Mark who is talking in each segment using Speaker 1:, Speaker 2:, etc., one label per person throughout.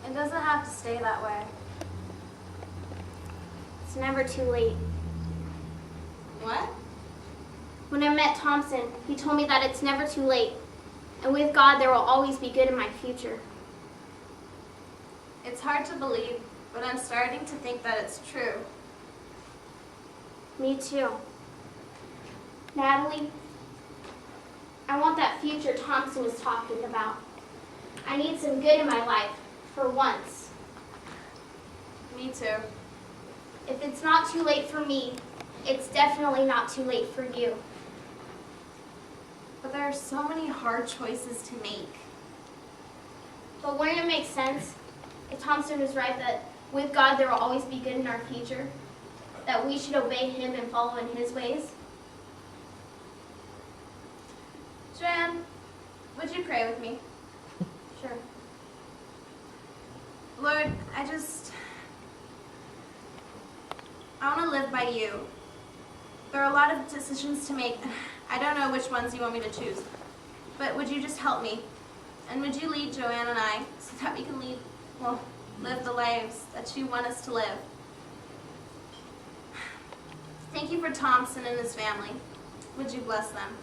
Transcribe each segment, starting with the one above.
Speaker 1: It doesn't have to stay that way. It's never too late.
Speaker 2: What?
Speaker 1: When I met Thompson, he told me that it's never too late. And with God, there will always be good in my future.
Speaker 2: It's hard to believe, but I'm starting to think that it's true.
Speaker 1: Me too. Natalie, I want that future Thompson was talking about. I need some good in my life, for once.
Speaker 2: Me too.
Speaker 1: If it's not too late for me, it's definitely not too late for you.
Speaker 2: But there are so many hard choices to make.
Speaker 1: But wouldn't it make sense if Thompson was right that with God there will always be good in our future? That we should obey him and follow in his ways?
Speaker 2: Jan, would you pray with me?
Speaker 1: Sure.
Speaker 2: Lord, I want to live by you. There are a lot of decisions to make. I don't know which ones you want me to choose. But would you just help me? And would you lead Joanne and I so that we can live the lives that you want us to live? Thank you for Thompson and his family. Would you bless them?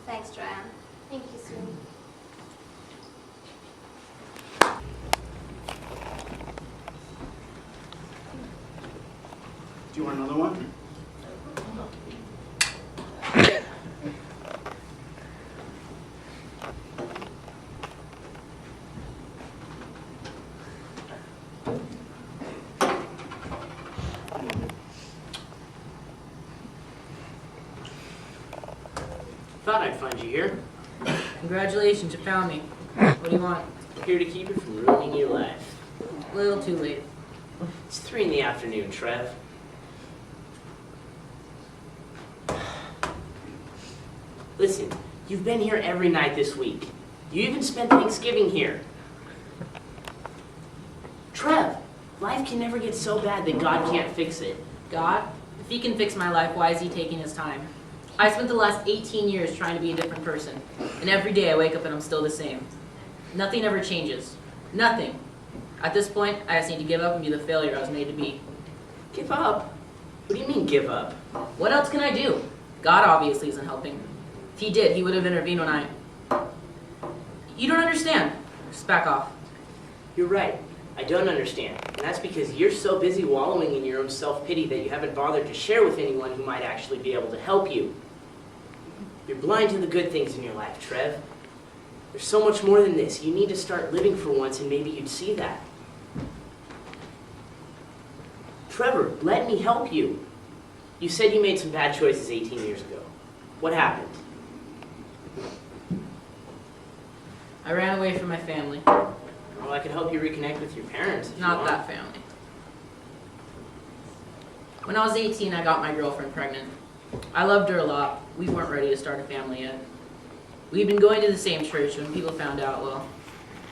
Speaker 2: Thanks, Joanne.
Speaker 1: Thank you, sweetie.
Speaker 3: Do you want another one?
Speaker 4: Thought I'd find you here.
Speaker 5: Congratulations, you found me. What do you want?
Speaker 4: Here to keep you from ruining your life.
Speaker 5: A little too late.
Speaker 4: It's 3 in the afternoon, Trev. Listen, you've been here every night this week. You even spent Thanksgiving here. Trev, life can never get so bad that God can't fix it.
Speaker 5: God? If he can fix my life, why is he taking his time? I spent the last 18 years trying to be a different person. And every day I wake up and I'm still the same. Nothing ever changes. Nothing. At this point, I just need to give up and be the failure I was made to be.
Speaker 4: Give up? What do you mean, give up?
Speaker 5: What else can I do? God obviously isn't helping. If he did, he would have intervened when I... You don't understand. Just back off.
Speaker 4: You're right. I don't understand. And that's because you're so busy wallowing in your own self-pity that you haven't bothered to share with anyone who might actually be able to help you. You're blind to the good things in your life, Trev. There's so much more than this. You need to start living for once, and maybe you'd see that. Trevor, let me help you. You said you made some bad choices 18 years ago. What happened?
Speaker 5: I ran away from my family.
Speaker 4: Well, I could help you reconnect with your parents if you
Speaker 5: Not
Speaker 4: want.
Speaker 5: that family. When I was 18, I got my girlfriend pregnant. I loved her a lot. We weren't ready to start a family yet. We'd been going to the same church. When people found out, well,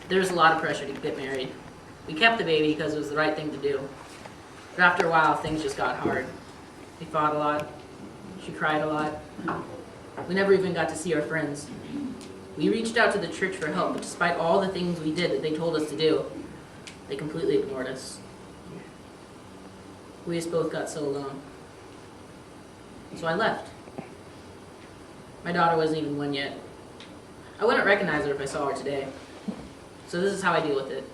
Speaker 5: there was a lot of pressure to get married. We kept the baby because it was the right thing to do. But after a while, things just got hard. We fought a lot. She cried a lot. We never even got to see our friends. We reached out to the church for help, but despite all the things we did that they told us to do, they completely ignored us. We just both got so alone. So I left. My daughter wasn't even 1 yet. I wouldn't recognize her if I saw her today. So this is how I deal with it.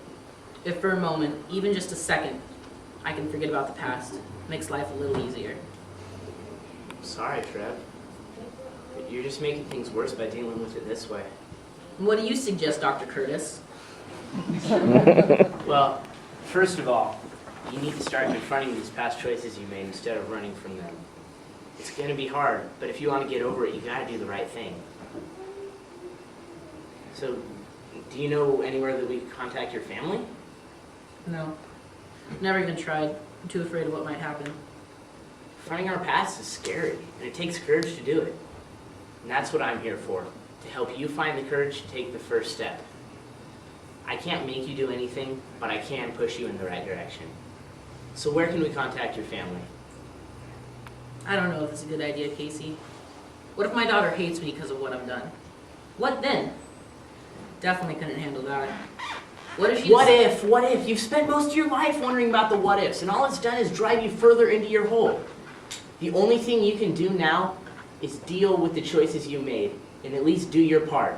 Speaker 5: If for a moment, even just a second, I can forget about the past, it makes life a little easier.
Speaker 4: Sorry, Trev. But you're just making things worse by dealing with it this way.
Speaker 5: And what do you suggest, Dr. Curtis?
Speaker 4: Well, first of all, you need to start confronting these past choices you made instead of running from them. It's going to be hard, but if you want to get over it, you got to do the right thing. So, do you know anywhere that we can contact your family?
Speaker 5: No. Never even tried. I'm too afraid of what might happen.
Speaker 4: Finding our past is scary, and it takes courage to do it. And that's what I'm here for, to help you find the courage to take the first step. I can't make you do anything, but I can push you in the right direction. So where can we contact your family?
Speaker 5: I don't know if it's a good idea, Casey. What if my daughter hates me because of what I've done? What then? Definitely couldn't handle that. What if you...
Speaker 4: What if? What if? You've spent most of your life wondering about the what ifs, and all it's done is drive you further into your hole. The only thing you can do now is deal with the choices you made, and at least do your part.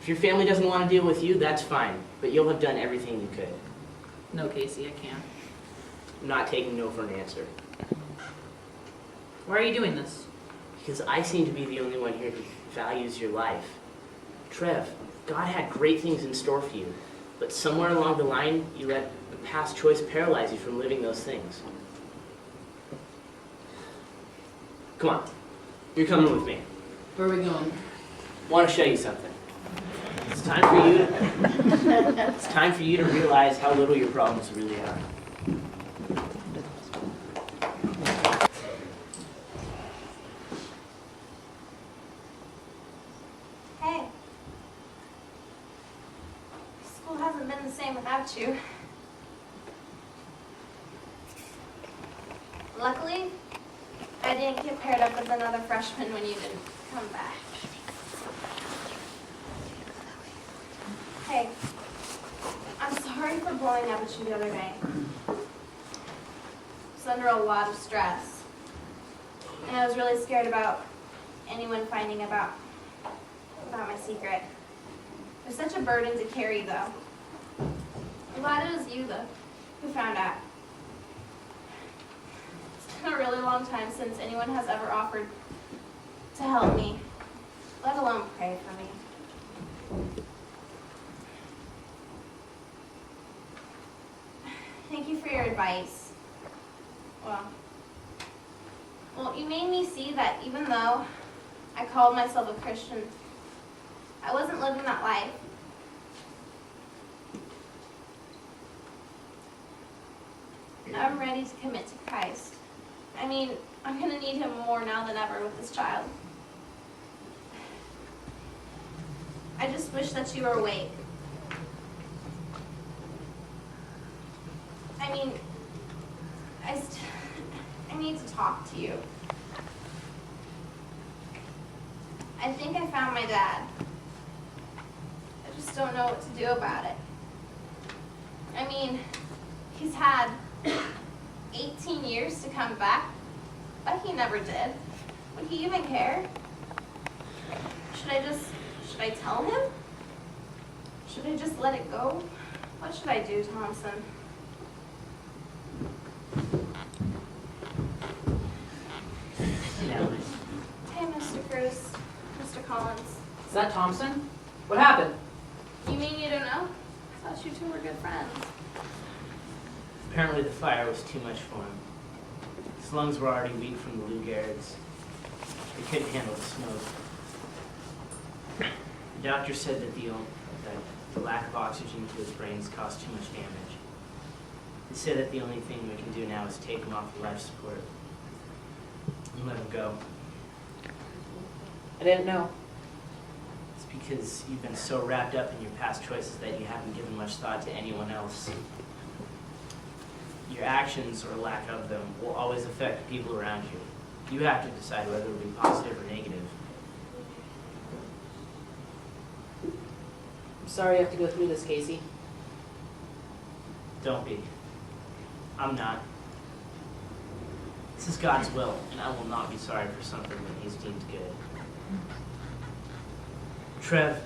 Speaker 4: If your family doesn't want to deal with you, that's fine, but you'll have done everything you could.
Speaker 5: No, Casey, I can't.
Speaker 4: I'm not taking no for an answer.
Speaker 5: Why are you doing this?
Speaker 4: Because I seem to be the only one here who values your life. Trev, God had great things in store for you, but somewhere along the line, you let a past choice paralyze you from living those things. Come on, you're coming with me.
Speaker 5: Where are we going?
Speaker 4: I want to show you something. It's time for you to realize how little your problems really are.
Speaker 2: Hey. School hasn't been the same without you. Luckily, I didn't get paired up with another freshman when you didn't come back. Hey, I'm sorry for blowing up at you the other day. I was under a lot of stress. And I was really scared about anyone finding about my secret. It was such a burden to carry, though. I'm glad it was you, though, who found out. It's been a really long time since anyone has ever offered to help me, let alone pray for me. Thank you for your advice. Well, you made me see that even though I called myself a Christian, I wasn't living that life. Now I'm ready to commit to Christ. I mean, I'm going to need him more now than ever with this child. I just wish that you were awake. I mean, I need to talk to you. I think I found my dad. I just don't know what to do about it. I mean, he's had 18 years to come back, but he never did. Would he even care? Should I tell him? Should I just let it go? What should I do, Thompson? Hey, Mr. Cruz. Mr. Collins.
Speaker 5: Is that Thompson? What happened?
Speaker 2: You mean you don't know? I thought you two were good friends.
Speaker 4: Apparently the fire was too much for him. His lungs were already weak from the Lou Gehrig's. He couldn't handle the smoke. The doctor said that the lack of oxygen to his brains caused too much damage. They said that the only thing we can do now is take him off the life support and let him go.
Speaker 5: I didn't know.
Speaker 4: It's because you've been so wrapped up in your past choices that you haven't given much thought to anyone else. Your actions, or lack of them, will always affect the people around you. You have to decide whether it will be positive or negative.
Speaker 5: I'm sorry you have to go through this, Casey.
Speaker 4: Don't be. I'm not. This is God's will, and I will not be sorry for something that He's deemed good. Trev,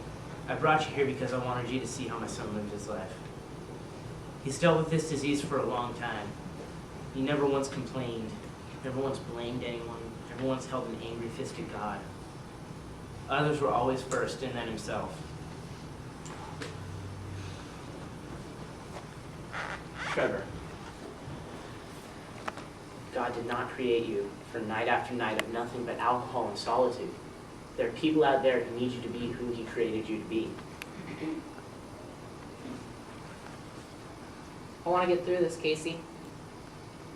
Speaker 4: I brought you here because I wanted you to see how my son lived his life. He's dealt with this disease for a long time. He never once complained, never once blamed anyone, never once held an angry fist at God. Others were always first, and then himself. Trevor, God did not create you for night after night of nothing but alcohol and solitude. There are people out there who need you to be who He created you to be.
Speaker 5: I want to get through this, Casey.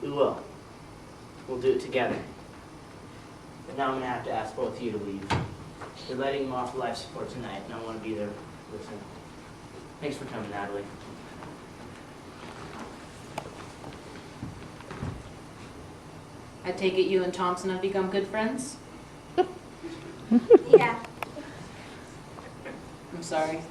Speaker 4: We will. We'll do it together. But now I'm going to have to ask both of you to leave. They're letting him off life support tonight, and I want to be there with him. Thanks for coming, Natalie.
Speaker 5: I take it you and Thompson have become good friends?
Speaker 2: Yeah.
Speaker 5: I'm sorry.